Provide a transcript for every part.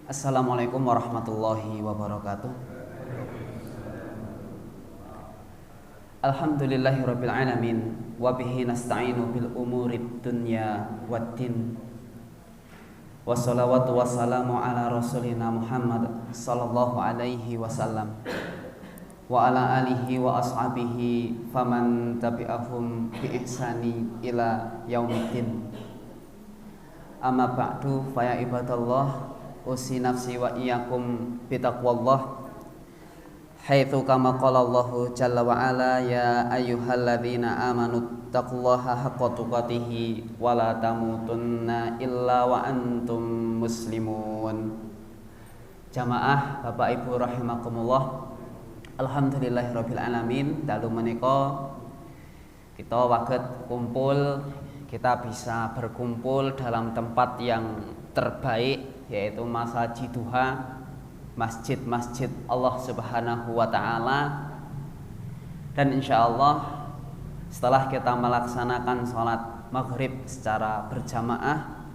Assalamualaikum warahmatullahi wabarakatuh. Alhamdulillahirabbil alamin wa bihi nasta'inu bil umurid dunya waddin. Wassalawatu wassalamu ala rasulina Muhammad sallallahu alaihi wasallam wa ala alihi wa ashabihi faman tabi'ahum bi ihsani ila yaumiddin. Amma ba'du fa ya ibadallah, usi nafsi wa iyyakum bitaqwallah haitsu kama qala Allahu jalla wa ala ya ayyuhalladzina amanu taqullaha haqqa tuqatih wa la tamutunna illa wa antum muslimun. Jamaah Bapak Ibu rahimakumullah, alhamdulillahirabbil alamin. Dalu menika kita waget kumpul, kita bisa berkumpul dalam tempat yang terbaik, yaitu masjid duha, masjid-masjid Allah Subhanahu wa Ta'ala. Dan insya Allah setelah kita melaksanakan sholat maghrib secara berjamaah,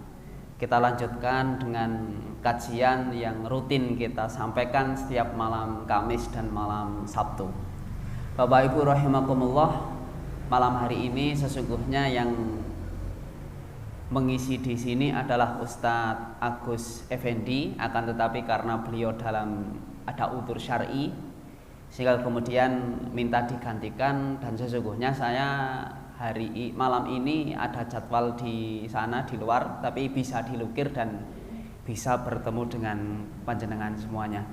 kita lanjutkan dengan kajian yang rutin kita sampaikan setiap malam Kamis dan malam Sabtu. Bapak Ibu rahimakumullah, malam hari ini sesungguhnya yang mengisi di sini adalah Ustadz Agus Effendi, akan tetapi karena beliau dalam ada udzur syar'i sehingga kemudian minta digantikan, dan sesungguhnya saya malam ini ada jadwal di sana di luar, tapi bisa dilukir dan bisa bertemu dengan panjenengan semuanya.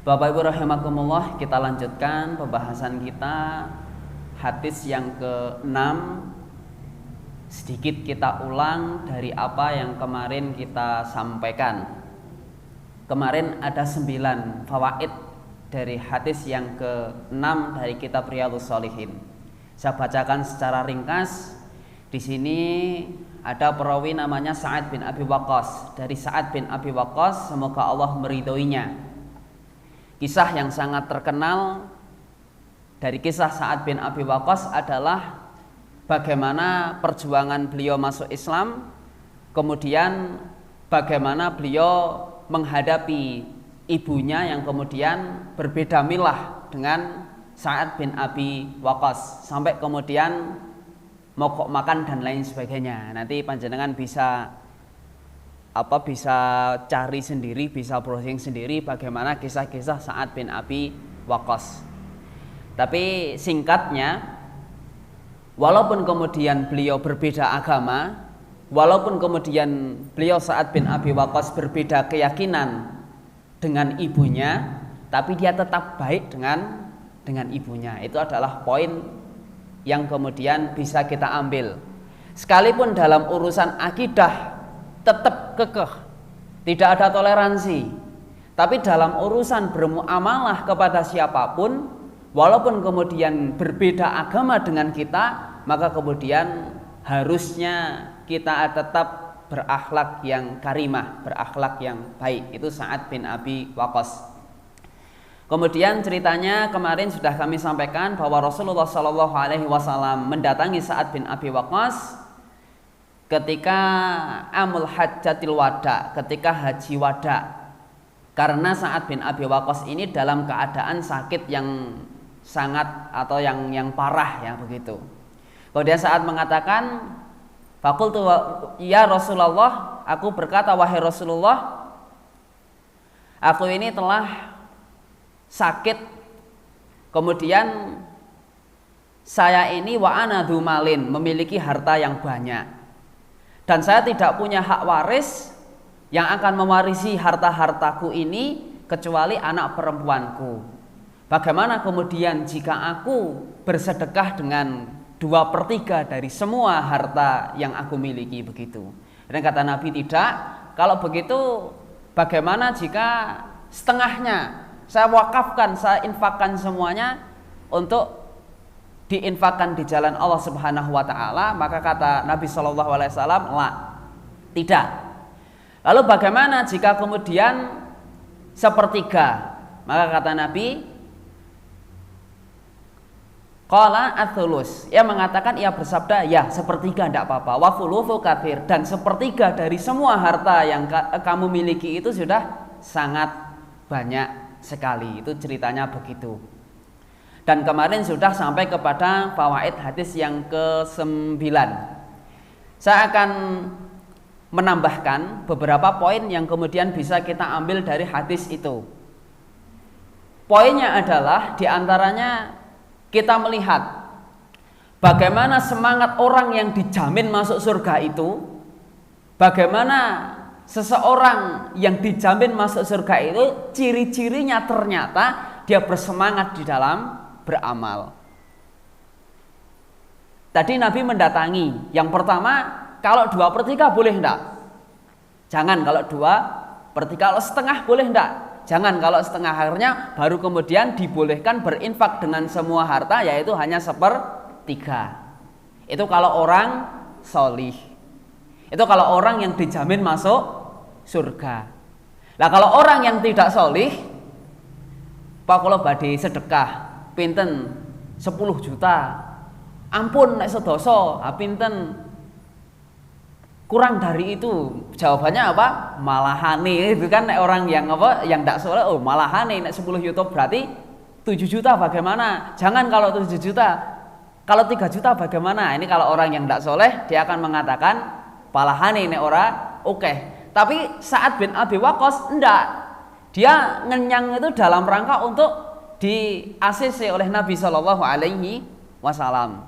Bapak Ibu rahimakumullah, kita lanjutkan pembahasan kita hadis yang ke-6. Sedikit kita ulang dari apa yang kemarin kita sampaikan. Kemarin ada 9 fawaid dari hadis yang ke-6 dari kitab Riyadhus Shalihin. Saya bacakan secara ringkas. Di sini ada perawi namanya Sa'ad bin Abi Waqqas. Dari Sa'ad bin Abi Waqqas, semoga Allah meridhoinya. Kisah yang sangat terkenal dari kisah Sa'ad bin Abi Waqqas adalah bagaimana perjuangan beliau masuk Islam, kemudian bagaimana beliau menghadapi ibunya yang kemudian berbeda milah dengan Sa'ad bin Abi Waqqas, sampai kemudian mogok makan dan lain sebagainya. Nanti panjenengan bisa cari sendiri, bisa browsing sendiri bagaimana kisah-kisah Sa'ad bin Abi Waqqas. Tapi singkatnya, walaupun kemudian beliau berbeda agama, walaupun kemudian beliau Sa'ad bin Abi Waqqas berbeda keyakinan dengan ibunya, tapi dia tetap baik dengan ibunya. Itu adalah poin yang kemudian bisa kita ambil. Sekalipun dalam urusan akidah tetap kekeh, tidak ada toleransi, tapi dalam urusan bermuamalah kepada siapapun, walaupun kemudian berbeda agama dengan kita, maka kemudian harusnya kita tetap berakhlak yang karimah, berakhlak yang baik. Itu Sa'ad bin Abi Waqqas. Kemudian ceritanya kemarin sudah kami sampaikan bahwa Rasulullah SAW mendatangi Sa'ad bin Abi Waqqas ketika amul hajjatil wada, ketika haji wada. Karena Sa'ad bin Abi Waqqas ini dalam keadaan sakit yang sangat atau yang parah, ya begitu. Kemudian saat mengatakan, faqultu ya Rasulullah, aku berkata wahai Rasulullah, aku ini telah sakit, kemudian saya ini wa ana dzu malin, memiliki harta yang banyak, dan saya tidak punya hak waris yang akan mewarisi harta-hartaku ini kecuali anak perempuanku. Bagaimana kemudian jika aku bersedekah dengan 2/3 dari semua harta yang aku miliki, begitu? Dan kata Nabi, tidak. Kalau begitu bagaimana jika setengahnya saya wakafkan, saya infakkan semuanya untuk diinfakkan di jalan Allah Subhanahu wa Ta'ala? Maka kata Nabi SAW, la, tidak. Lalu bagaimana jika kemudian 1/3? Maka kata Nabi, Qala ats-tsulus. Ia mengatakan, ia bersabda, ya sepertiga tidak apa-apa. Wa thulutsu katsir, dan sepertiga dari semua harta yang kamu miliki itu sudah sangat banyak sekali. Itu ceritanya begitu. Dan kemarin sudah sampai kepada fawaid hadis yang ke-9. Saya akan menambahkan beberapa poin yang kemudian bisa kita ambil dari hadis itu. Poinnya adalah diantaranya kita melihat bagaimana semangat orang yang dijamin masuk surga itu, bagaimana seseorang yang dijamin masuk surga itu ciri-cirinya ternyata dia bersemangat di dalam beramal. Tadi Nabi mendatangi, yang pertama kalau 2/3 boleh enggak? Jangan kalau 2/3, kalau setengah boleh enggak? Jangan kalau setengah, akhirnya baru kemudian dibolehkan berinfak dengan semua harta, yaitu hanya 1/3. Itu kalau orang solih. Itu kalau orang yang dijamin masuk surga. Nah kalau orang yang tidak solih, Pak kalau badhe sedekah pinten 10 juta, ampun nek sedoso, pinten kurang dari itu. Jawabannya apa? Malahane. Itu kan orang yang yang tidak soleh, oh malahane nek 10 juta berarti 7 juta bagaimana? Jangan kalau 7 juta. Kalau 3 juta bagaimana? Ini kalau orang yang tidak soleh, dia akan mengatakan malahane nek ora oke. Tapi Sa'ad bin Abi Waqqas enggak. Dia ngenyang itu dalam rangka untuk di-ACC oleh Nabi Shallallahu alaihi wasallam.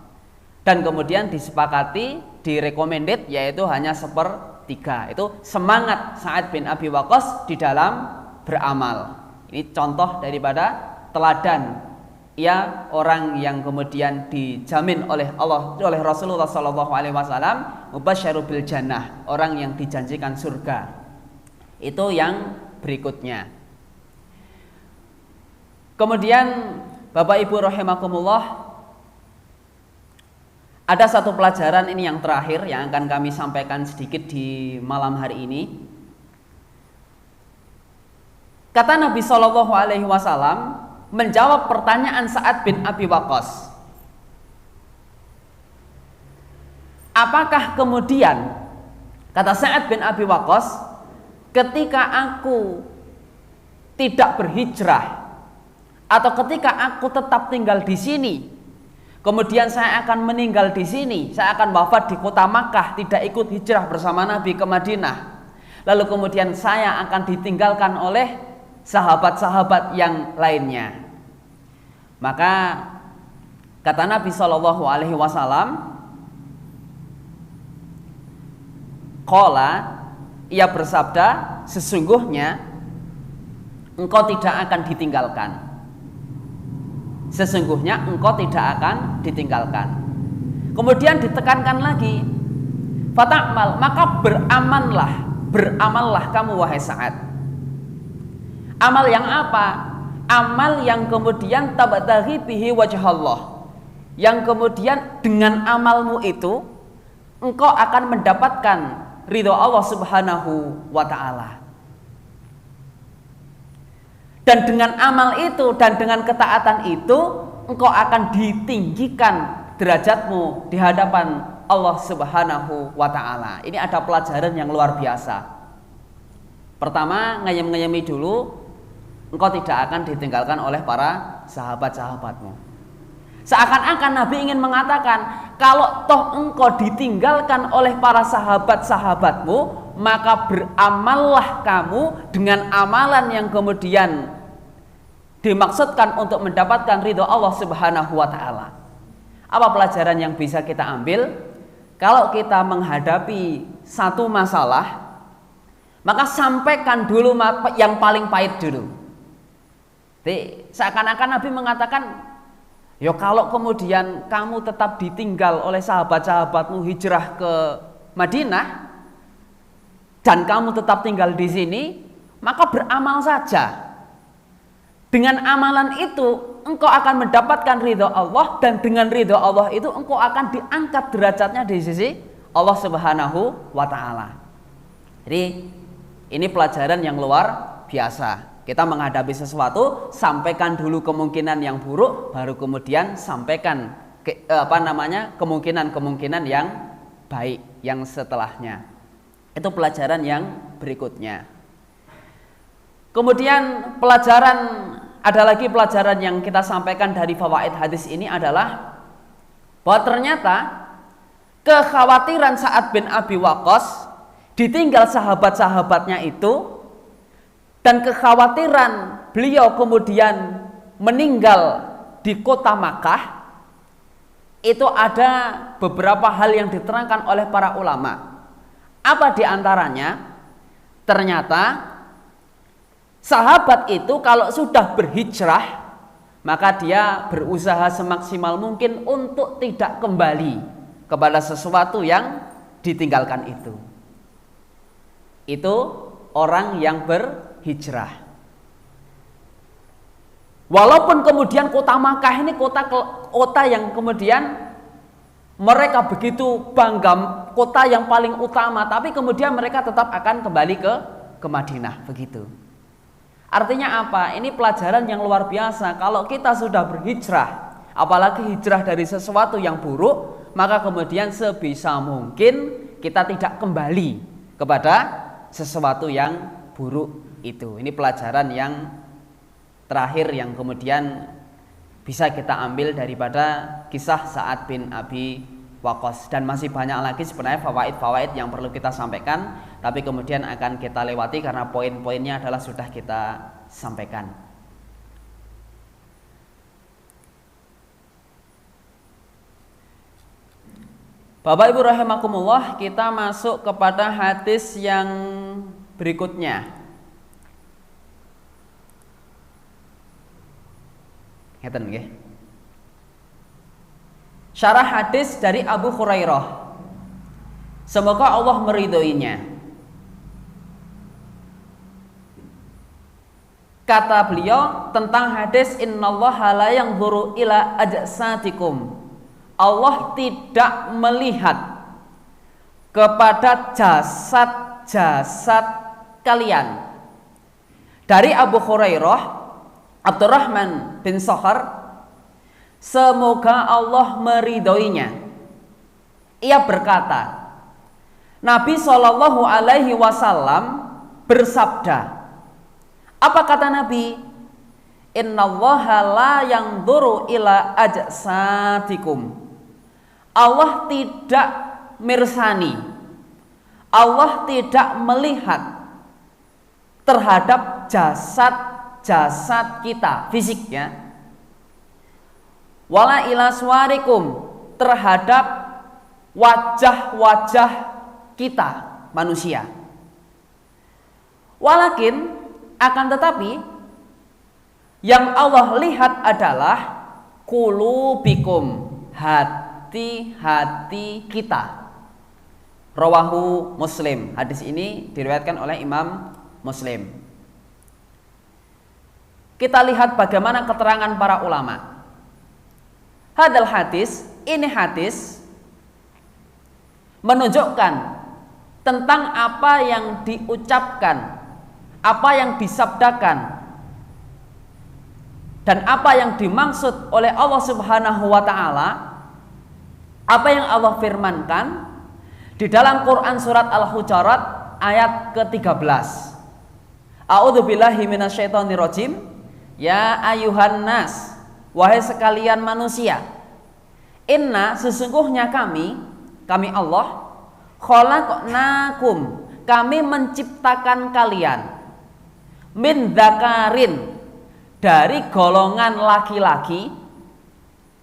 Dan kemudian disepakati, direkomended, yaitu hanya 1/3. Itu semangat Sa'ad bin Abi Waqqas di dalam beramal. Ini contoh daripada teladan ia orang yang kemudian dijamin oleh Allah, oleh Rasulullah Sallallahu Alaihi Wasallam, mubasysyaru bil jannah, orang yang dijanjikan surga. Itu yang berikutnya. Kemudian Bapak Ibu rahimakumullah, ada satu pelajaran ini yang terakhir yang akan kami sampaikan sedikit di malam hari ini. Kata Nabi Shallallahu Alaihi Wasallam menjawab pertanyaan Sa'ad bin Abi Waqqas. Apakah kemudian, kata Sa'ad bin Abi Waqqas, ketika aku tidak berhijrah atau ketika aku tetap tinggal di sini, kemudian saya akan meninggal di sini, saya akan wafat di kota Makkah, tidak ikut hijrah bersama Nabi ke Madinah. Lalu kemudian saya akan ditinggalkan oleh sahabat-sahabat yang lainnya. Maka kata Nabi Shallallahu Alaihi Wasallam, qala, ia bersabda, sesungguhnya engkau tidak akan ditinggalkan. Sesungguhnya engkau tidak akan ditinggalkan. Kemudian ditekankan lagi, fata'mal, maka beramallah kamu wahai Sa'ad. Amal yang apa? Amal yang kemudian tabtaghi bihi wajh Allah, yang kemudian dengan amalmu itu engkau akan mendapatkan ridho Allah Subhanahu wa ta'ala. Dan dengan amal itu dan dengan ketaatan itu engkau akan ditinggikan derajatmu di hadapan Allah Subhanahu wa ta'ala. Ini ada pelajaran yang luar biasa. Pertama, ngeyem-ngeyemi dulu, engkau tidak akan ditinggalkan oleh para sahabat-sahabatmu. Seakan-akan Nabi ingin mengatakan, kalau toh engkau ditinggalkan oleh para sahabat-sahabatmu, maka beramallah kamu dengan amalan yang kemudian dimaksudkan untuk mendapatkan ridho Allah Subhanahu wa ta'ala. Apa pelajaran yang bisa kita ambil? Kalau kita menghadapi satu masalah, maka sampaikan dulu yang paling pahit dulu. Jadi seakan-akan Nabi mengatakan, ya kalau kemudian kamu tetap ditinggal oleh sahabat-sahabatmu hijrah ke Madinah dan kamu tetap tinggal di sini, maka beramal saja. Dengan amalan itu engkau akan mendapatkan ridho Allah, dan dengan ridho Allah itu engkau akan diangkat derajatnya di sisi Allah Subhanahu wa ta'ala. Jadi ini pelajaran yang luar biasa. Kita menghadapi sesuatu, sampaikan dulu kemungkinan yang buruk, baru kemudian sampaikan kemungkinan-kemungkinan yang baik yang setelahnya. Itu pelajaran yang berikutnya. Kemudian ada lagi pelajaran yang kita sampaikan dari fawaid hadis ini adalah bahwa ternyata kekhawatiran Sa'ad bin Abi Waqqas ditinggal sahabat-sahabatnya itu, dan kekhawatiran beliau kemudian meninggal di kota Makkah, itu ada beberapa hal yang diterangkan oleh para ulama. Apa diantaranya? Ternyata sahabat itu kalau sudah berhijrah, maka dia berusaha semaksimal mungkin untuk tidak kembali kepada sesuatu yang ditinggalkan itu. Itu orang yang berhijrah. Walaupun kemudian kota Makkah ini kota yang kemudian mereka begitu bangga, kota yang paling utama, tapi kemudian mereka tetap akan kembali ke Madinah, begitu. Artinya apa? Ini pelajaran yang luar biasa. Kalau kita sudah berhijrah, apalagi hijrah dari sesuatu yang buruk, maka kemudian sebisa mungkin kita tidak kembali kepada sesuatu yang buruk itu. Ini pelajaran yang terakhir yang kemudian bisa kita ambil daripada kisah Sa'ad bin Abi Waqqas. Dan masih banyak lagi sebenarnya fawaid-fawaid yang perlu kita sampaikan, tapi kemudian akan kita lewati karena poin-poinnya adalah sudah kita sampaikan. Bapak Ibu rahimakumullah, kita masuk kepada hadis yang berikutnya. Ngeten nggih. Syarah hadis dari Abu Hurairah. Semoga Allah meridhoinya. Kata beliau tentang hadis innallaha la yanzuru ila ajsadikum. Allah tidak melihat kepada jasad-jasad kalian. Dari Abu Hurairah, Abdurrahman bin Sakhar, semoga Allah meridhoinya. Ia berkata, Nabi Shallallahu Alaihi Wasallam bersabda. Apa kata Nabi? Innallaha la yanzuru ila ajsadikum. Allah tidak mirsani, Allah tidak melihat terhadap jasad kita, fisiknya. Wala ila suwarikum, terhadap wajah-wajah kita manusia. Walakin, akan tetapi yang Allah lihat adalah qulubikum, hati-hati kita. Rawahu Muslim. Hadis ini diriwayatkan oleh Imam Muslim. Kita lihat bagaimana keterangan para ulama. Hadal hadis, ini hadis menunjukkan tentang apa yang diucapkan, apa yang disabdakan, dan apa yang dimaksud oleh Allah Subhanahu wa taala, apa yang Allah firmankan di dalam Quran surat Al-Hujurat ayat ke-13. A'udzubillahi minasyaitonirrajim. Ya ayuhan nas, wahai sekalian manusia, inna sesungguhnya kami Allah, khalaqnakum, kami menciptakan kalian, min dzakarin, dari golongan laki-laki,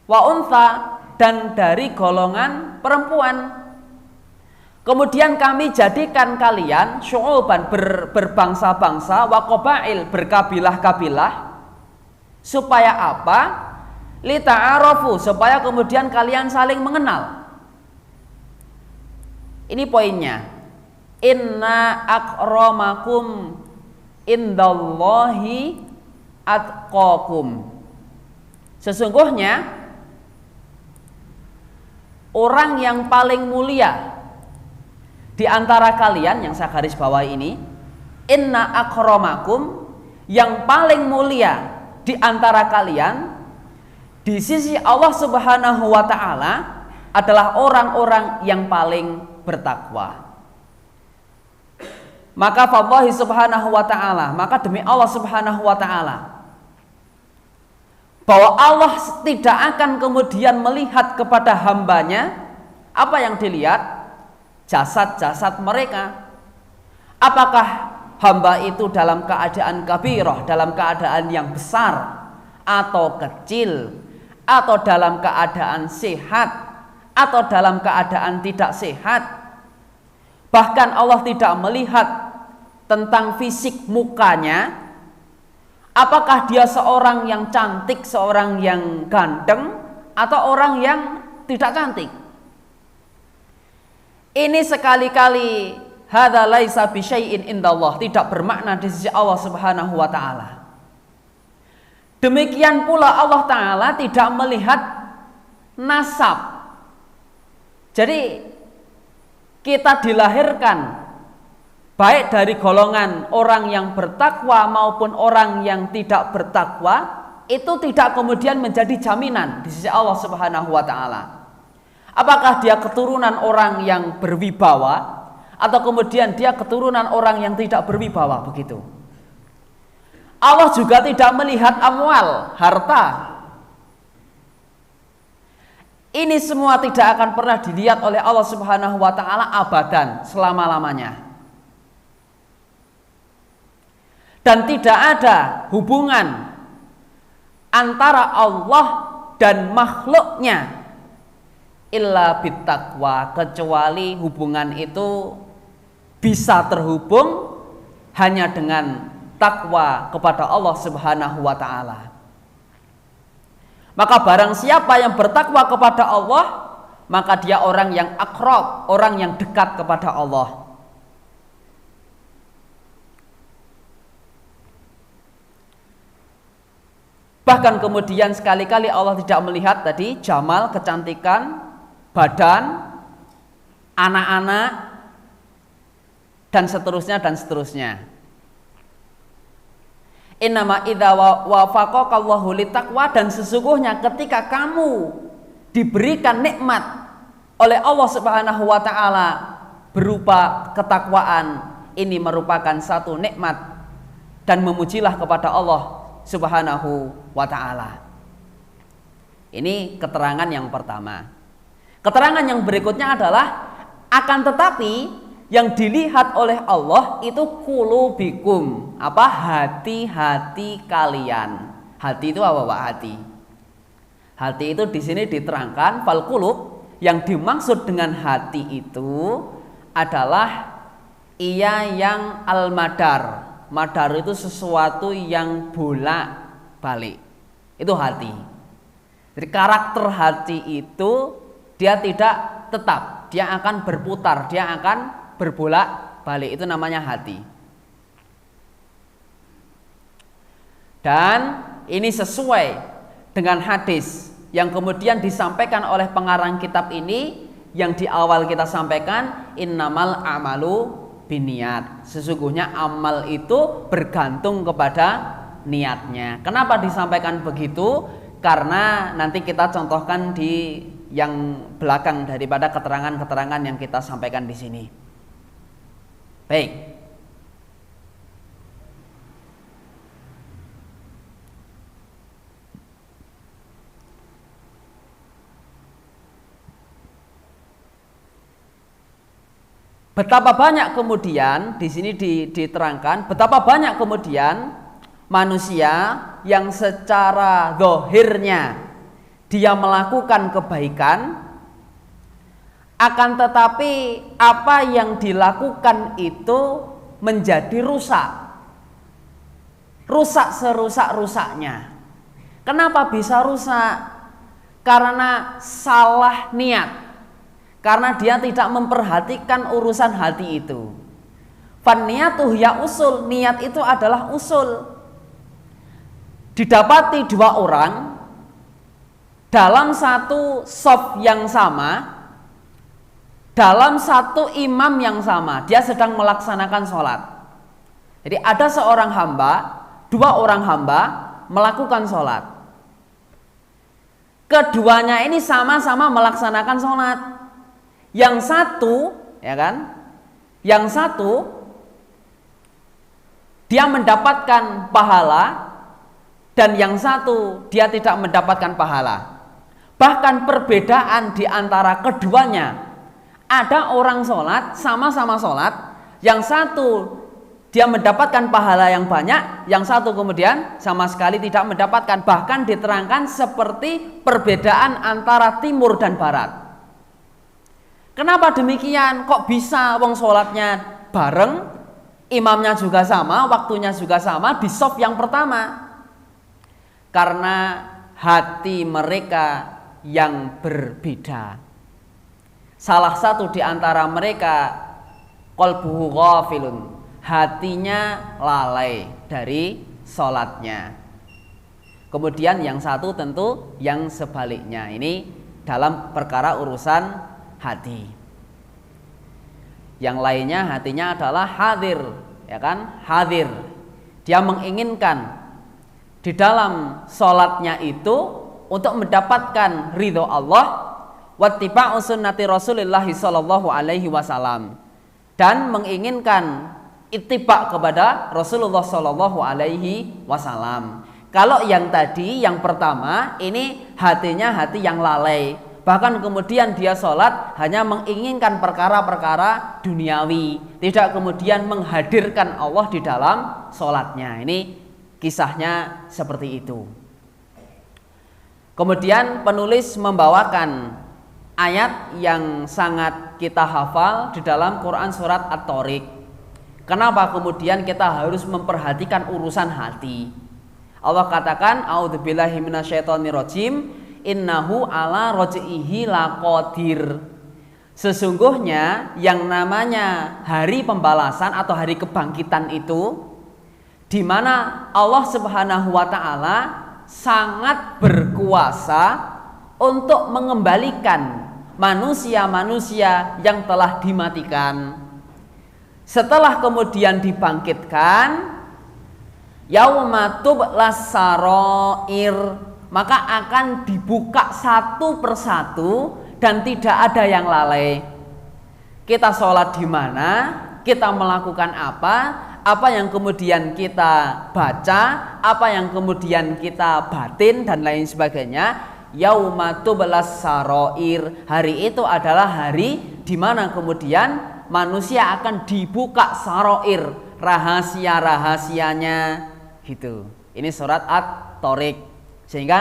wa untha, dan dari golongan perempuan. Kemudian kami jadikan kalian syu'uban, berbangsa-bangsa, wa qabail, berkabilah-kabilah. Supaya apa? Lita'arafu, supaya kemudian kalian saling mengenal. Ini poinnya. Inna akramakum indallahi atqakum. Sesungguhnya orang yang paling mulia di antara kalian, yang saya garis bawah ini, inna akramakum, yang paling mulia di antara kalian di sisi Allah Subhanahu wa taala adalah orang-orang yang paling bertakwa. Maka fawahi Subhanahu wa taala, maka demi Allah Subhanahu wa taala, bahwa Allah tidak akan kemudian melihat kepada hambanya apa yang dilihat, jasad-jasad mereka. Apakah hamba itu dalam keadaan kabirah, dalam keadaan yang besar atau kecil, atau dalam keadaan sehat, atau dalam keadaan tidak sehat. Bahkan Allah tidak melihat tentang fisik mukanya, apakah dia seorang yang cantik, seorang yang ganteng, atau orang yang tidak cantik. Ini sekali-kali hadza laisa bisyai'in indallah, tidak bermakna di sisi Allah Subhanahu wa taala. Demikian pula Allah taala tidak melihat nasab. Jadi kita dilahirkan baik dari golongan orang yang bertakwa maupun orang yang tidak bertakwa, itu tidak kemudian menjadi jaminan di sisi Allah Subhanahu wa taala. Apakah dia keturunan orang yang berwibawa atau kemudian dia keturunan orang yang tidak berwibawa, begitu. Allah juga tidak melihat amwal, harta. Ini semua tidak akan pernah dilihat oleh Allah Subhanahu wa taala abadan, selama-lamanya. Dan tidak ada hubungan antara Allah dan makhluknya illa bittaqwa, kecuali hubungan itu bisa terhubung hanya dengan takwa kepada Allah Subhanahu wa taala. Maka barang siapa yang bertakwa kepada Allah, maka dia orang yang akrab, orang yang dekat kepada Allah. Bahkan kemudian sekali-kali Allah tidak melihat tadi jamal, kecantikan, badan, anak-anak, dan seterusnya dan seterusnya. Innama idza wafaqakallahu litaqwa, dan sesungguhnya ketika kamu diberikan nikmat oleh Allah Subhanahu wa taala berupa ketakwaan, ini merupakan satu nikmat, dan memujilah kepada Allah Subhanahu wa ta'ala. Ini keterangan yang pertama. Keterangan yang berikutnya adalah akan tetapi yang dilihat oleh Allah itu qulubikum, apa? Hati-hati kalian. Hati itu apa, Pak? Hati itu di sini diterangkan fal qulub, yang dimaksud dengan hati itu adalah ia yang al-madar. Madar itu sesuatu yang bolak-balik. Itu hati. Jadi karakter hati itu dia tidak tetap, dia akan berputar, dia akan berbolak-balik. Itu namanya hati. Dan ini sesuai dengan hadis yang kemudian disampaikan oleh pengarang kitab ini, yang di awal kita sampaikan, innamal a'malu biniat. Sesungguhnya amal itu bergantung kepada niatnya. Kenapa disampaikan begitu? Karena nanti kita contohkan di yang belakang daripada keterangan-keterangan yang kita sampaikan di sini. Baik. Betapa banyak kemudian di sini diterangkan betapa banyak kemudian manusia yang secara zahirnya dia melakukan kebaikan, akan tetapi apa yang dilakukan itu menjadi rusak. Rusak serusak-rusaknya. Kenapa bisa rusak? Karena salah niat. Karena dia tidak memperhatikan urusan hati itu. Fanniyatuh ya usul, niat itu adalah usul. Didapati dua orang dalam satu shaf yang sama, dalam satu imam yang sama, dia sedang melaksanakan sholat. Jadi ada seorang hamba dua orang hamba melakukan sholat. Keduanya ini sama-sama melaksanakan sholat. Yang satu, ya kan? Yang satu dia mendapatkan pahala dan yang satu dia tidak mendapatkan pahala. Bahkan perbedaan di antara keduanya, ada orang sholat, sama-sama sholat, yang satu dia mendapatkan pahala yang banyak, yang satu kemudian sama sekali tidak mendapatkan. Bahkan diterangkan seperti perbedaan antara timur dan barat. Kenapa demikian? Kok bisa wong sholatnya bareng, imamnya juga sama, waktunya juga sama di shaf yang pertama? Karena hati mereka yang berbeda. Salah satu di antara mereka qalbuhu ghafilun, hatinya lalai dari sholatnya. Kemudian yang satu tentu yang sebaliknya. Ini dalam perkara urusan hati. Yang lainnya hatinya adalah hadir, ya kan? Hadir. Dia menginginkan di dalam sholatnya itu untuk mendapatkan ridho Allah, wattiba'u sunnati Rasulillah sallallahu alaihi wasallam, dan menginginkan ittiba kepada Rasulullah sallallahu alaihi wasallam. Kalau yang tadi, yang pertama, ini hatinya hati yang lalai. Bahkan kemudian dia sholat hanya menginginkan perkara-perkara duniawi, tidak kemudian menghadirkan Allah di dalam sholatnya. Ini kisahnya seperti itu. Kemudian penulis membawakan ayat yang sangat kita hafal di dalam Quran surat At-Tariq. Kenapa kemudian kita harus memperhatikan urusan hati? Allah katakan, a'udzubillahi minasyaitonirrajim, innahu ala raj'ihi laqadir. Sesungguhnya yang namanya hari pembalasan atau hari kebangkitan itu, di mana Allah Subhanahu wa taala sangat berkuasa untuk mengembalikan manusia-manusia yang telah dimatikan. Setelah kemudian dibangkitkan, yauma tublas sarair, maka akan dibuka satu persatu dan tidak ada yang lalai. Kita sholat di mana, kita melakukan apa yang kemudian kita baca, apa yang kemudian kita batin dan lain sebagainya. Yauma tublas sarair, hari itu adalah hari di mana kemudian manusia akan dibuka sarair, rahasia-rahasianya gitu. Ini surat At-Tariq. Sehingga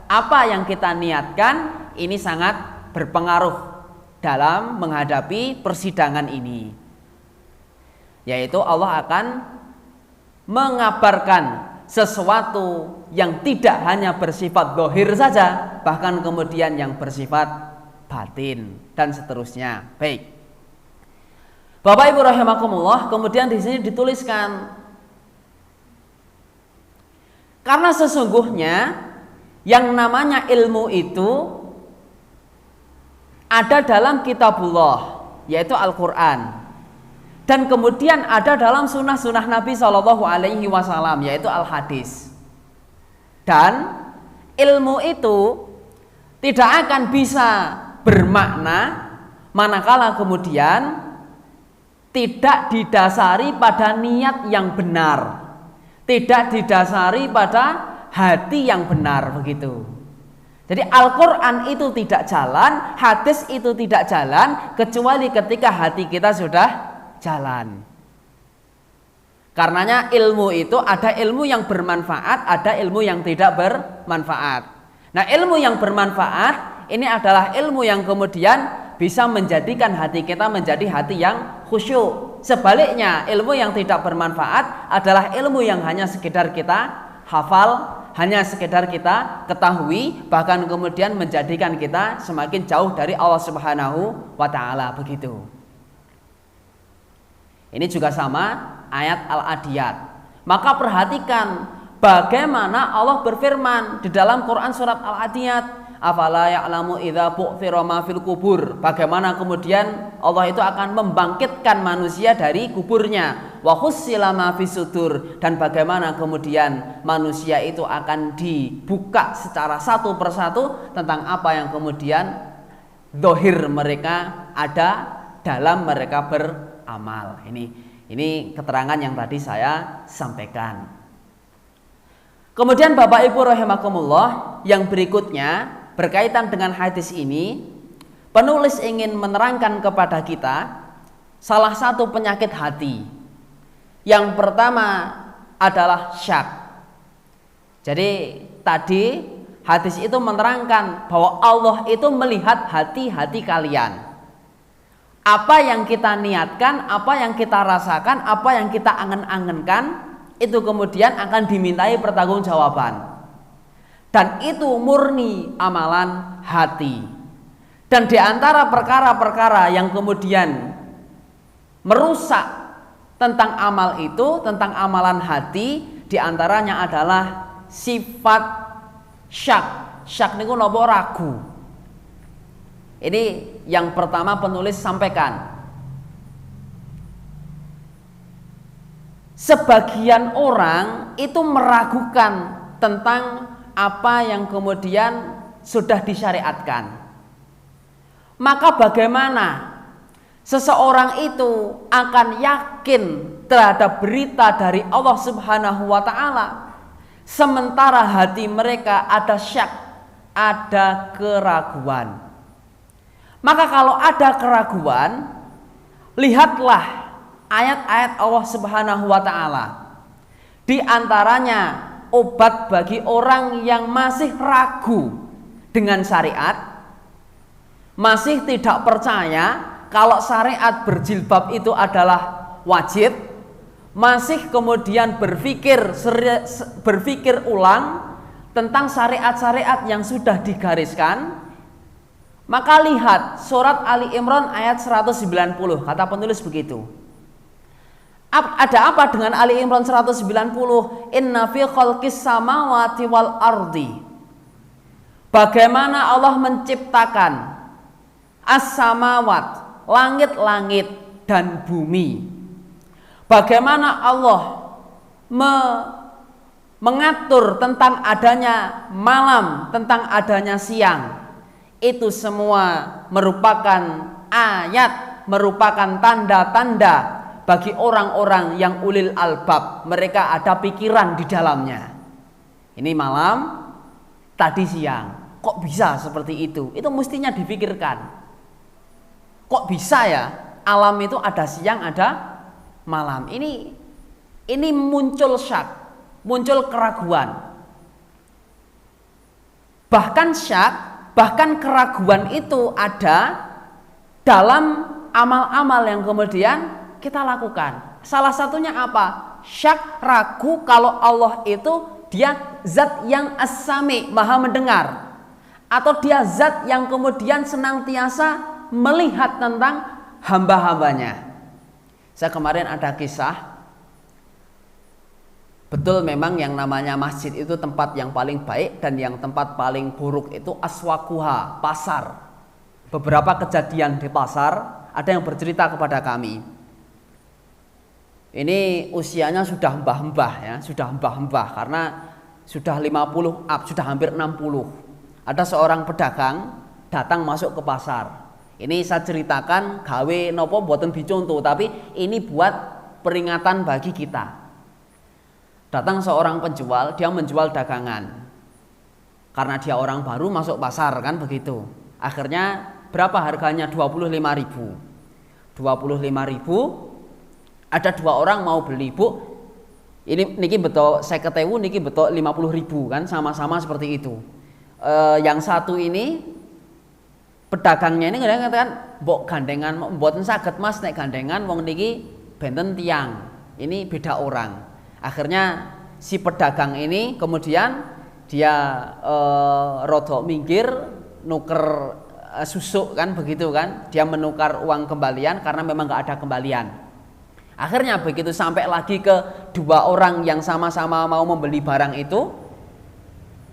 apa yang kita niatkan ini sangat berpengaruh dalam menghadapi persidangan ini. Yaitu Allah akan mengabarkan sesuatu yang tidak hanya bersifat zahir saja, bahkan kemudian yang bersifat batin dan seterusnya. Baik. Bapak Ibu rahimakumullah, kemudian di sini dituliskan, karena sesungguhnya yang namanya ilmu itu ada dalam kitabullah, yaitu Al-Quran, dan kemudian ada dalam sunnah-sunnah Nabi Shallallahu Alaihi Wasallam, yaitu Al-Hadis. Dan ilmu itu tidak akan bisa bermakna manakala kemudian tidak didasari pada niat yang benar, tidak didasari pada hati yang benar, begitu. Jadi Al-Quran itu tidak jalan, hadis itu tidak jalan, kecuali ketika hati kita sudah jalan. Karenanya ilmu itu ada ilmu yang bermanfaat, ada ilmu yang tidak bermanfaat. Nah, ilmu yang bermanfaat ini adalah ilmu yang kemudian bisa menjadikan hati kita menjadi hati yang khusyuk. Sebaliknya, ilmu yang tidak bermanfaat adalah ilmu yang hanya sekedar kita hafal, hanya sekedar kita ketahui, bahkan kemudian menjadikan kita semakin jauh dari Allah Subhanahu wa taala, begitu. Ini juga sama ayat Al-Adiyat. Maka perhatikan bagaimana Allah berfirman di dalam Quran surat Al-Adiyat, afala ya'lamu idza bu'thira ma fil kubur. Bagaimana kemudian Allah itu akan membangkitkan manusia dari kuburnya. wa hussila ma fis sudur, dan bagaimana kemudian manusia itu akan dibuka secara satu persatu tentang apa yang kemudian dohir mereka ada dalam mereka beramal. Ini keterangan yang tadi saya sampaikan. Kemudian Bapak Ibu rahimakumullah, yang berikutnya berkaitan dengan hadis ini, penulis ingin menerangkan kepada kita salah satu penyakit hati. Yang pertama adalah syak. Jadi tadi hadis itu menerangkan bahwa Allah itu melihat hati-hati kalian. Apa yang kita niatkan, apa yang kita rasakan, apa yang kita angen-angenkan, itu kemudian akan dimintai pertanggungjawaban. Dan itu murni amalan hati. Dan di antara perkara-perkara yang kemudian merusak tentang amal itu, tentang amalan hati, di antaranya adalah sifat syak. Syak niku napa? Ragu. Ini yang pertama penulis sampaikan. Sebagian orang itu meragukan tentang apa yang kemudian sudah disyariatkan. Maka bagaimana seseorang itu akan yakin terhadap berita dari Allah Subhanahu wa ta'ala, sementara hati mereka ada syak, ada keraguan. Maka kalau ada keraguan, lihatlah ayat-ayat Allah Subhanahu wa ta'ala. Di antaranya obat bagi orang yang masih ragu dengan syariat, masih tidak percaya kalau syariat berjilbab itu adalah wajib, masih kemudian berpikir ulang tentang syariat-syariat yang sudah digariskan. Maka lihat surat Ali Imran ayat 190, kata penulis begitu. Ada apa dengan Ali Imran 190? Inna fi khalqis samawati wal ardi. Bagaimana Allah menciptakan as-samawat, langit-langit dan bumi. Bagaimana Allah mengatur tentang adanya malam, tentang adanya siang. Itu semua merupakan ayat, merupakan tanda-tanda bagi orang-orang yang ulil albab. Mereka ada pikiran di dalamnya. Ini malam, tadi siang. Kok bisa seperti itu? Itu mestinya dipikirkan. Kok bisa ya? Alam itu ada siang, ada malam. Ini muncul syak, muncul keraguan. Bahkan syak, bahkan keraguan itu ada dalam amal-amal yang kemudian kita lakukan. Salah satunya apa? Syak, ragu kalau Allah itu dia zat yang as-sami, maha mendengar, atau dia zat yang kemudian senantiasa melihat tentang hamba-hambanya. Saya kemarin ada kisah. Betul, memang yang namanya masjid itu tempat yang paling baik, dan yang tempat paling buruk itu aswakuha, pasar. Beberapa kejadian di pasar, ada yang bercerita kepada kami. Ini usianya sudah mbah-mbah ya, sudah mbah-mbah karena sudah 50 up, sudah hampir 60. Ada seorang pedagang datang masuk ke pasar. Ini saya ceritakan gawe nopo mboten dicontoh, tapi ini buat peringatan bagi kita. Datang seorang penjual, dia menjual dagangan. Karena dia orang baru masuk pasar kan begitu. Akhirnya berapa harganya? 25.000. 25.000. Ada dua orang mau beli, Bu. Ini niki betul 50.000, niki betul 50.000 kan, sama-sama seperti itu. Yang satu ini pedagangnya ini kadang-kadang mbok gandengan, mboten saged Mas nek gandengan wong niki benten tiang. Ini beda orang. Akhirnya si pedagang ini kemudian dia rodok minggir nuker susuk kan begitu kan, dia menukar uang kembalian karena memang nggak ada kembalian. Akhirnya begitu sampai lagi ke dua orang yang sama-sama mau membeli barang itu,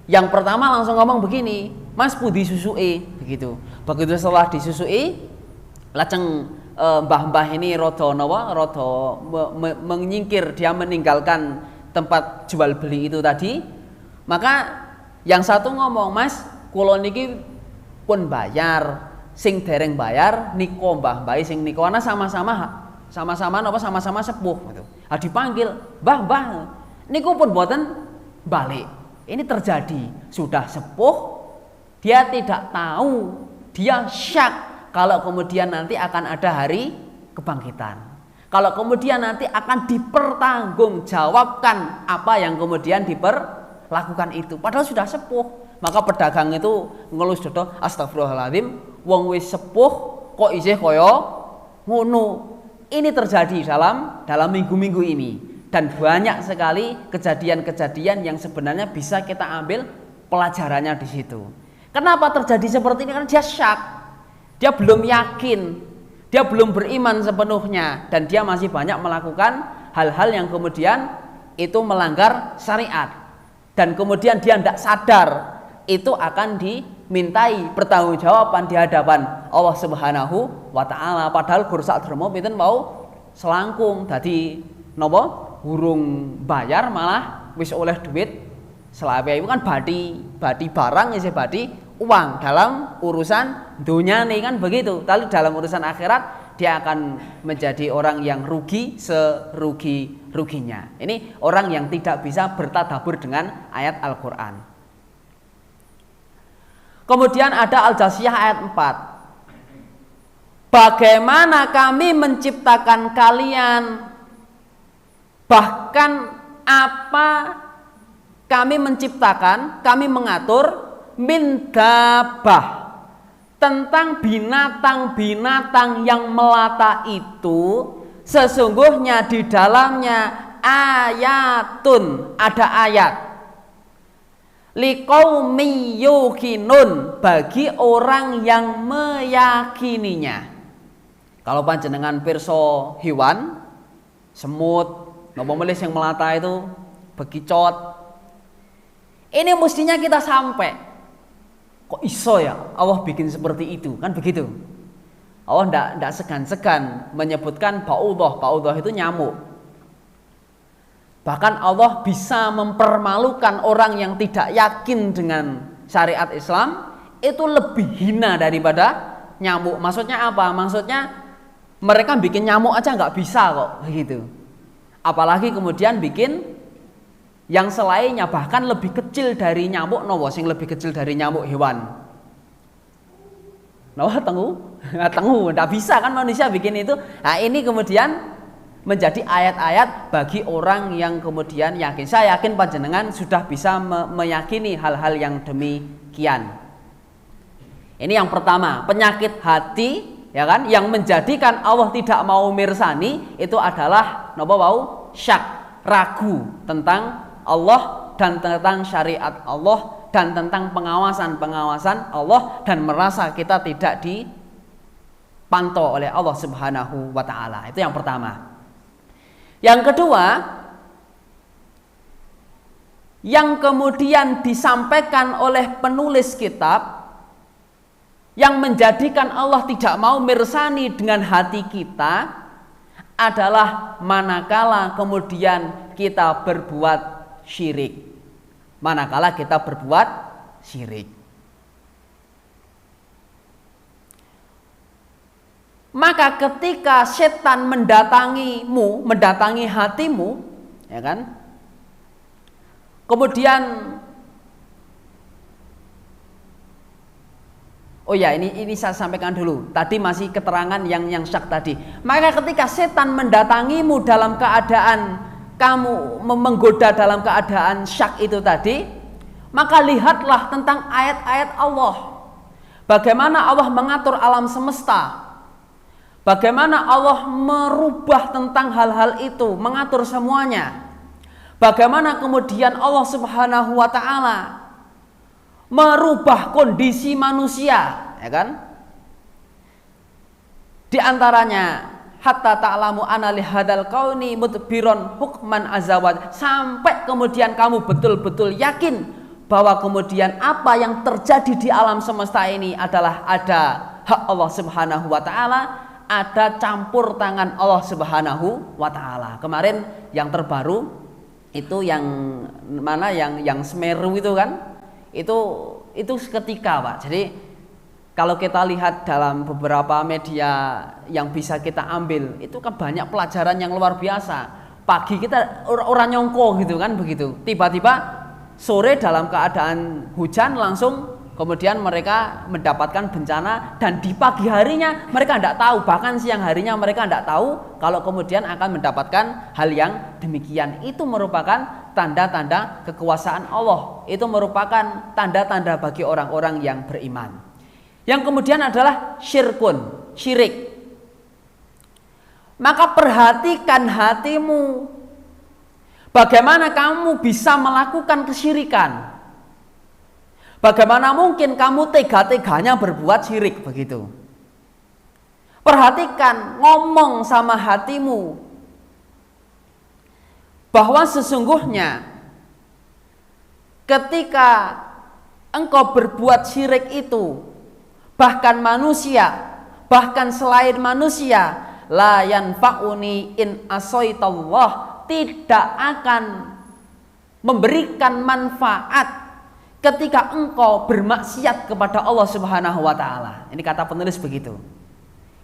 yang pertama langsung ngomong begini, Mas pudi susui begitu. Begitu setelah disusui, lajeng mbah-mbah ini rodo menyingkir, dia meninggalkan tempat jual beli itu tadi, maka yang satu ngomong, "Mas, kula niki pun bayar, sing dereng bayar niko mbah-mbah sing niko ana sama-sama sepuh gitu." Dipanggil, "Mbah, niku pun boten balik." Ini terjadi, sudah sepuh, dia tidak tahu, dia syak kalau kemudian nanti akan ada hari kebangkitan. Kalau kemudian nanti akan dipertanggungjawabkan apa yang kemudian diperlakukan itu. Padahal sudah sepuh. Maka pedagang itu ngelus dodo, "Astagfirullahaladzim, wong wis sepuh kok isih kaya ngono." Ini terjadi dalam minggu-minggu ini. Dan banyak sekali kejadian-kejadian yang sebenarnya bisa kita ambil pelajarannya di situ. Kenapa terjadi seperti ini? Karena dia syak. Dia belum yakin, dia belum beriman sepenuhnya, dan dia masih banyak melakukan hal-hal yang kemudian itu melanggar syariat, dan kemudian dia tidak sadar itu akan dimintai pertanggungjawaban di hadapan Allah Subhanahu wa Ta'ala. Padahal gursak dermo pinten mau selangkung, dadi napa burung bayar malah wis oleh duit selawe. Itu kan badi barang isih badi uang dalam urusan dunia nih, kan begitu. Tapi dalam urusan akhirat dia akan menjadi orang yang rugi serugi-ruginya. Ini orang yang tidak bisa bertadabur dengan ayat Al-Quran. Kemudian ada Al-Jasiyah ayat 4. "Bagaimana kami menciptakan kalian, bahkan apa kami menciptakan, kami mengatur min dabah, tentang binatang-binatang yang melata itu sesungguhnya di dalamnya ayatun, ada ayat, liqaumi yuqinun, bagi orang yang meyakininya." Kalau panjenengan pirsa hewan, semut, napa melis yang melata itu, bekicot, ini mestinya kita sampai, kok iso ya Allah bikin seperti itu, kan begitu. Allah tidak segan-segan menyebutkan ba'udah itu nyamuk. Bahkan Allah bisa mempermalukan orang yang tidak yakin dengan syariat Islam, itu lebih hina daripada nyamuk. Maksudnya apa? Maksudnya mereka bikin nyamuk aja nggak bisa kok, begitu. Apalagi kemudian bikin yang selainnya, bahkan lebih kecil dari nyamuk. Nopo sing lebih kecil dari nyamuk hewan? Nopo tengu, tidak bisa kan manusia bikin itu. Nah, ini kemudian menjadi ayat-ayat bagi orang yang kemudian yakin. Saya yakin panjenengan sudah bisa meyakini hal-hal yang demikian. Ini yang pertama, penyakit hati, ya kan, yang menjadikan Allah tidak mau mirsani itu adalah nopo wau syak, ragu tentang Allah dan tentang syariat Allah dan tentang pengawasan Allah, dan merasa kita tidak dipantau oleh Allah Subhanahu wa Ta'ala. Itu yang pertama. Yang kedua, yang kemudian disampaikan oleh penulis kitab yang menjadikan Allah tidak mau mirsani dengan hati kita adalah manakala kemudian kita berbuat syirik. Manakala kita berbuat syirik, maka ketika setan mendatangi hatimu, ya kan, kemudian ini saya sampaikan dulu. Tadi masih keterangan yang syak tadi. Maka ketika setan mendatangimu dalam keadaan kamu menggoda dalam keadaan syak itu tadi, maka lihatlah tentang ayat-ayat Allah. Bagaimana Allah mengatur alam semesta, bagaimana Allah merubah tentang hal-hal itu, mengatur semuanya. Bagaimana kemudian Allah Subhanahu wa Ta'ala merubah kondisi manusia, ya kan? Di antaranya hatta ta'lamu anna li hadzal qauni mudbiron hukman azawad, sampai kemudian kamu betul-betul yakin bahwa kemudian apa yang terjadi di alam semesta ini adalah ada hak Allah Subhanahu wa Ta'ala, ada campur tangan Allah Subhanahu wa taala. Kemarin yang terbaru itu yang mana, yang Semeru itu kan, itu seketika, Pak. Jadi kalau kita lihat dalam beberapa media yang bisa kita ambil, itu kan banyak pelajaran yang luar biasa. Pagi kita orang nyongko gitu kan, begitu. Tiba-tiba sore dalam keadaan hujan langsung kemudian mereka mendapatkan bencana, dan di pagi harinya mereka tidak tahu, bahkan siang harinya mereka tidak tahu kalau kemudian akan mendapatkan hal yang demikian. Itu merupakan tanda-tanda kekuasaan Allah. Itu merupakan tanda-tanda bagi orang-orang yang beriman. Yang kemudian adalah syirik. Maka perhatikan hatimu. Bagaimana kamu bisa melakukan kesyirikan? Bagaimana mungkin kamu tega-teganya berbuat syirik begitu? Perhatikan, ngomong sama hatimu bahwa sesungguhnya ketika engkau berbuat syirik itu, bahkan manusia, bahkan selain manusia, la yanfa'uni in asaitallah, tidak akan memberikan manfaat ketika engkau bermaksiat kepada Allah Subhanahu wa taala. Ini kata penulis begitu.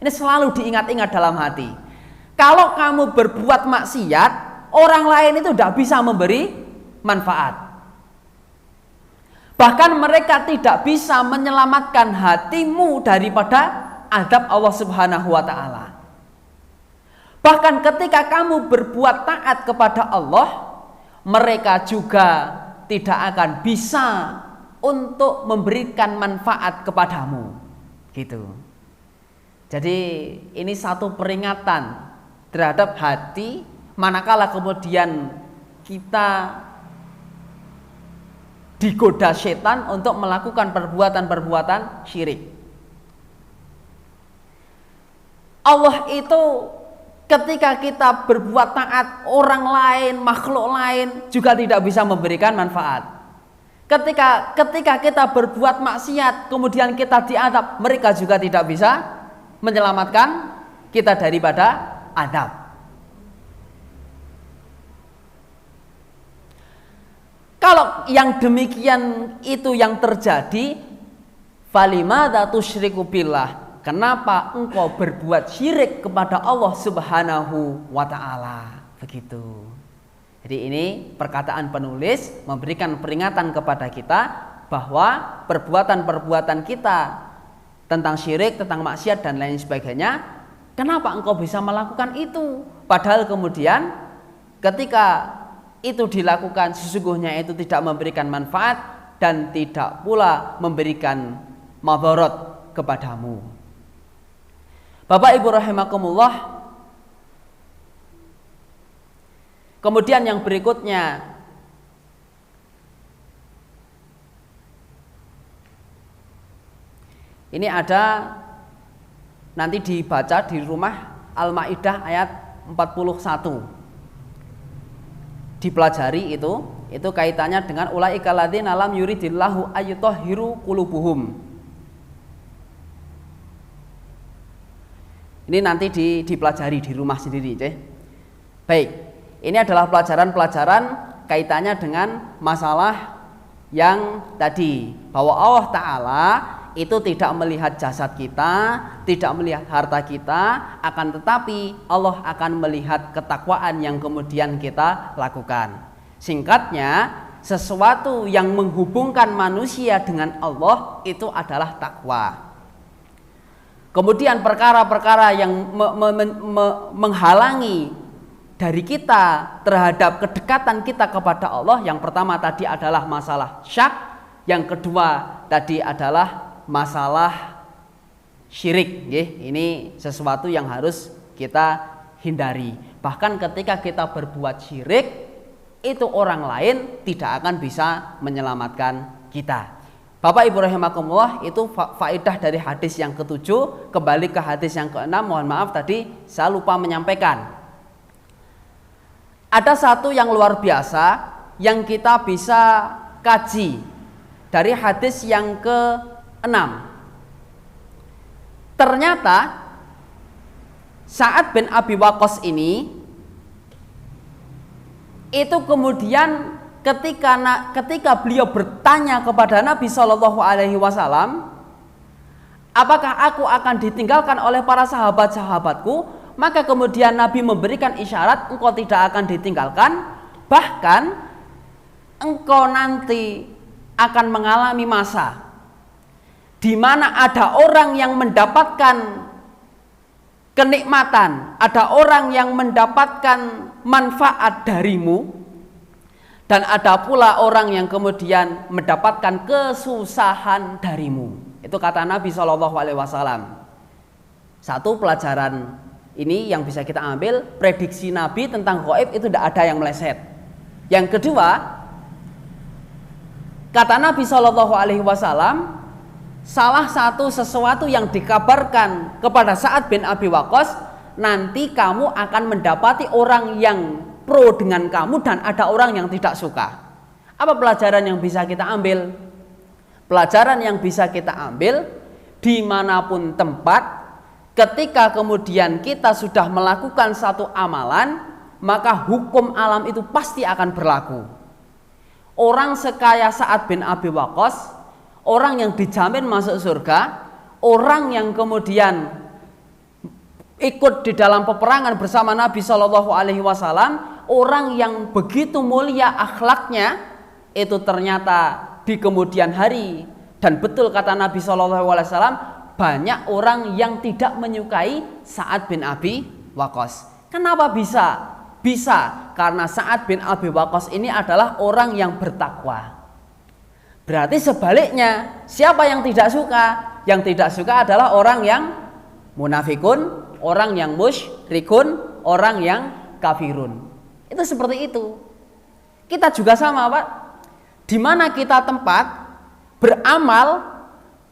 Ini selalu diingat-ingat dalam hati. Kalau kamu berbuat maksiat, orang lain itu tidak bisa memberi manfaat. Bahkan mereka tidak bisa menyelamatkan hatimu daripada azab Allah Subhanahu wa taala. Bahkan ketika kamu berbuat taat kepada Allah, mereka juga tidak akan bisa untuk memberikan manfaat kepadamu, gitu. Jadi ini satu peringatan terhadap hati manakala kemudian kita digoda setan untuk melakukan perbuatan-perbuatan syirik. Allah itu ketika kita berbuat taat, orang lain, makhluk lain juga tidak bisa memberikan manfaat. Ketika kita berbuat maksiat, kemudian kita diazab, mereka juga tidak bisa menyelamatkan kita daripada azab. Kalau yang demikian itu yang terjadi, falimada tusyriku billah, kenapa engkau berbuat syirik kepada Allah Subhanahu wa ta'ala? Begitu. Jadi ini perkataan penulis memberikan peringatan kepada kita bahwa perbuatan-perbuatan kita tentang syirik, tentang maksiat dan lain sebagainya, kenapa engkau bisa melakukan itu? Padahal kemudian ketika itu dilakukan sesungguhnya itu tidak memberikan manfaat dan tidak pula memberikan madharat kepadamu. Bapak Ibu rahimakumullah. Kemudian yang berikutnya, ini ada nanti dibaca di rumah, Al-Maidah ayat 41. Dipelajari itu kaitannya dengan ulaika ladzina lam yuridillahu ayyutahhiru qulubuhum. Ini nanti dipelajari di rumah sendiri, Baik, ini adalah pelajaran-pelajaran kaitannya dengan masalah yang tadi, bahwa Allah Ta'ala itu tidak melihat jasad kita, tidak melihat harta kita, akan tetapi Allah akan melihat ketakwaan yang kemudian kita lakukan. Singkatnya, sesuatu yang menghubungkan manusia dengan Allah itu adalah takwa. Kemudian perkara-perkara yang menghalangi dari kita terhadap kedekatan kita kepada Allah, yang pertama tadi adalah masalah syak, yang kedua tadi adalah masalah syirik. Ini sesuatu yang harus kita hindari. Bahkan ketika kita berbuat syirik, itu orang lain tidak akan bisa menyelamatkan kita. Bapak Ibu rahimakumullah, itu faedah dari hadis yang ke-7. Kembali ke hadis yang ke-6, mohon maaf tadi saya lupa menyampaikan. Ada satu yang luar biasa yang kita bisa kaji dari hadis yang ke-6. Ternyata Sa'ad bin Abi Waqqas ini itu kemudian ketika beliau bertanya kepada Nabi Shallallahu Alaihi Wasallam, apakah aku akan ditinggalkan oleh para sahabat-sahabatku? Maka kemudian Nabi memberikan isyarat, engkau tidak akan ditinggalkan, bahkan engkau nanti akan mengalami masa di mana ada orang yang mendapatkan kenikmatan, ada orang yang mendapatkan manfaat darimu, dan ada pula orang yang kemudian mendapatkan kesusahan darimu. Itu kata Nabi Shallallahu Alaihi Wasallam. Satu pelajaran ini yang bisa kita ambil, prediksi Nabi tentang gaib itu tidak ada yang meleset. Yang kedua, kata Nabi Shallallahu Alaihi Wasallam, salah satu sesuatu yang dikabarkan kepada Sa'ad bin Abi Waqqas, nanti kamu akan mendapati orang yang pro dengan kamu dan ada orang yang tidak suka. Apa pelajaran yang bisa kita ambil? Pelajaran yang bisa kita ambil, dimanapun tempat, ketika kemudian kita sudah melakukan satu amalan, maka hukum alam itu pasti akan berlaku. Orang sekaya Sa'ad bin Abi Waqqas, orang yang dijamin masuk surga, orang yang kemudian ikut di dalam peperangan bersama Nabi Shallallahu Alaihi Wasallam, orang yang begitu mulia akhlaknya, itu ternyata di kemudian hari, dan betul kata Nabi Shallallahu Alaihi Wasallam, banyak orang yang tidak menyukai Sa'ad bin Abi Waqqas. Kenapa bisa? Bisa karena Sa'ad bin Abi Waqqas ini adalah orang yang bertakwa. Berarti sebaliknya, siapa yang tidak suka? Yang tidak suka adalah orang yang munafikun, orang yang musyrikun, orang yang kafirun. Itu seperti itu. Kita juga sama, Pak. Di mana kita tempat beramal,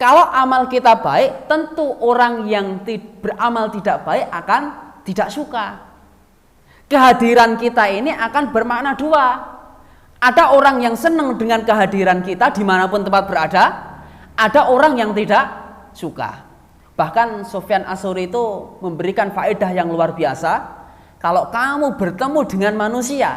kalau amal kita baik, tentu orang yang beramal tidak baik akan tidak suka. Kehadiran kita ini akan bermakna dua. Ada orang yang senang dengan kehadiran kita dimanapun tempat berada, ada orang yang tidak suka. Bahkan Sufyan As-Tsauri itu memberikan faedah yang luar biasa. Kalau kamu bertemu dengan manusia,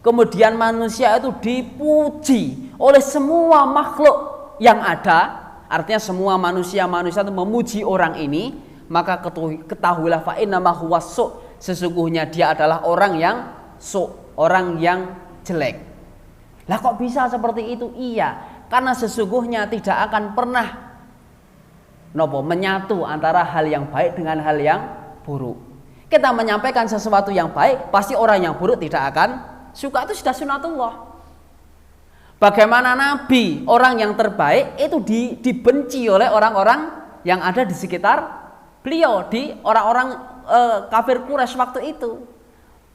kemudian manusia itu dipuji oleh semua makhluk yang ada, artinya semua manusia itu memuji orang ini, maka ketahuilah fa innama huwa su', sesungguhnya dia adalah orang yang su', orang yang jelek. Lah kok bisa seperti itu? Iya, karena sesungguhnya tidak akan pernah menyatu antara hal yang baik dengan hal yang buruk. Kita menyampaikan sesuatu yang baik, pasti orang yang buruk tidak akan suka. Itu sudah sunatullah. Bagaimana Nabi, orang yang terbaik, itu dibenci oleh orang-orang yang ada di sekitar beliau, di orang-orang kafir Quraisy waktu itu.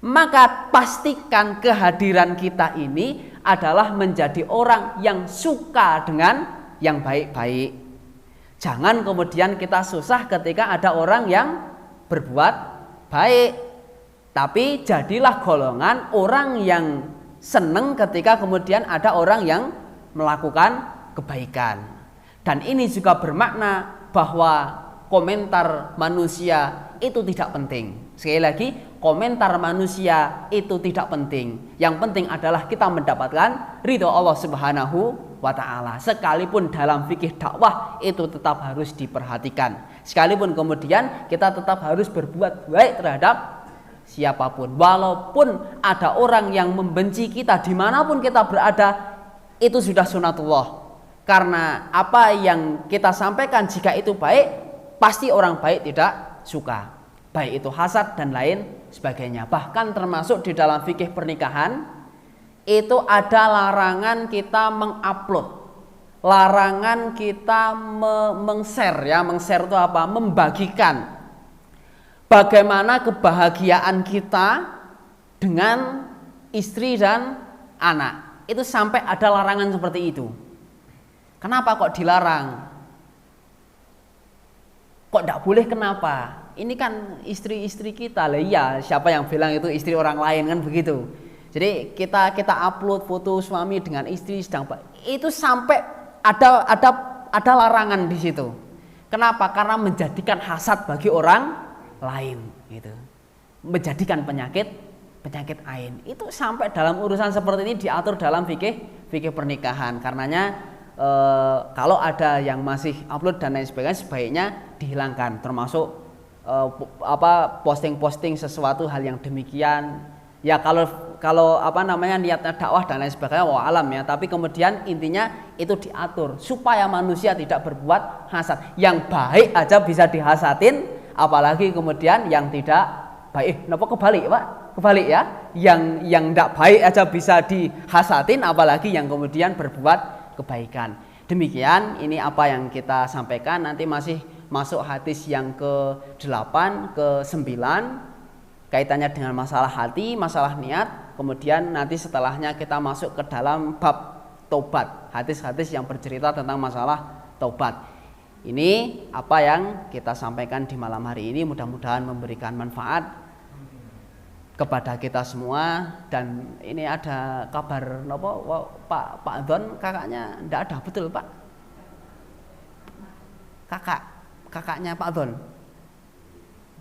Maka pastikan kehadiran kita ini adalah menjadi orang yang suka dengan yang baik-baik. Jangan kemudian kita susah ketika ada orang yang berbuat baik, tapi jadilah golongan orang yang senang ketika kemudian ada orang yang melakukan kebaikan. Dan ini juga bermakna bahwa komentar manusia itu tidak penting. Sekali lagi, komentar manusia itu tidak penting. Yang penting adalah kita mendapatkan ridho Allah Subhanahu wa ta'ala. Sekalipun dalam fikih dakwah itu tetap harus diperhatikan. Sekalipun kemudian kita tetap harus berbuat baik terhadap siapapun. Walaupun ada orang yang membenci kita dimanapun kita berada, itu sudah sunatullah. Karena apa yang kita sampaikan jika itu baik, pasti orang baik tidak suka. Baik itu hasad dan lain sebagainya. Bahkan termasuk di dalam fikih pernikahan, itu ada larangan kita mengupload, larangan kita meng-share ya. Meng-share itu apa? Membagikan bagaimana kebahagiaan kita dengan istri dan anak. Itu sampai ada larangan seperti itu. Kenapa kok dilarang? Kok tidak boleh, kenapa? Ini kan istri-istri kita lah. Iya, siapa yang bilang itu istri orang lain, kan begitu. Jadi kita upload foto suami dengan istri sedang itu sampai ada larangan di situ. Kenapa? Karena menjadikan hasad bagi orang lain gitu. Menjadikan penyakit ain. Itu sampai dalam urusan seperti ini diatur dalam fikih pernikahan. Karenanya kalau ada yang masih upload dan lain sebagainya sebaiknya dihilangkan, termasuk posting-posting sesuatu hal yang demikian. Ya kalau niatnya dakwah dan lain sebagainya wa alam ya, tapi kemudian intinya itu diatur supaya manusia tidak berbuat hasad. Yang baik aja bisa dihasatin, apalagi kemudian yang tidak baik. Napa kebalik, Pak? Kebalik ya. Yang tidak baik aja bisa dihasatin, apalagi yang kemudian berbuat kebaikan. Demikian ini apa yang kita sampaikan. Nanti masih masuk hadis yang ke-8, ke-9 kaitannya dengan masalah hati, masalah niat. Kemudian nanti setelahnya kita masuk ke dalam bab taubat, hadis-hadis yang bercerita tentang masalah taubat. Ini apa yang kita sampaikan di malam hari ini, mudah-mudahan memberikan manfaat kepada kita semua. Dan ini ada kabar Pak Don kakaknya ndak ada, betul Pak? Kakaknya Pak Don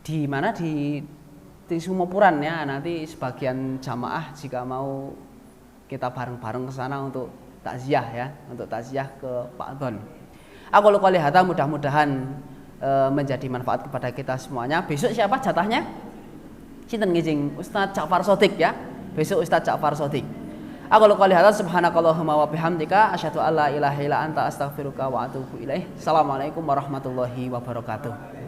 di mana, di Sumopuran ya. Nanti sebagian jamaah jika mau kita bareng-bareng ke sana untuk takziah ya, untuk takziah ke Pak Don. Aku qouli hadza, mudah-mudahan menjadi manfaat kepada kita semuanya. Besok siapa jatahnya? Sinten ngijing? Ustadz Ja'far Shadiq ya. Besok Ustadz Ja'far Shadiq. Aku qouli hadza, subhanakallahumma wa bihamdika asyhadu an la ilaha illa anta astaghfiruka wa atubu ilaih. Assalamualaikum warahmatullahi wabarakatuh.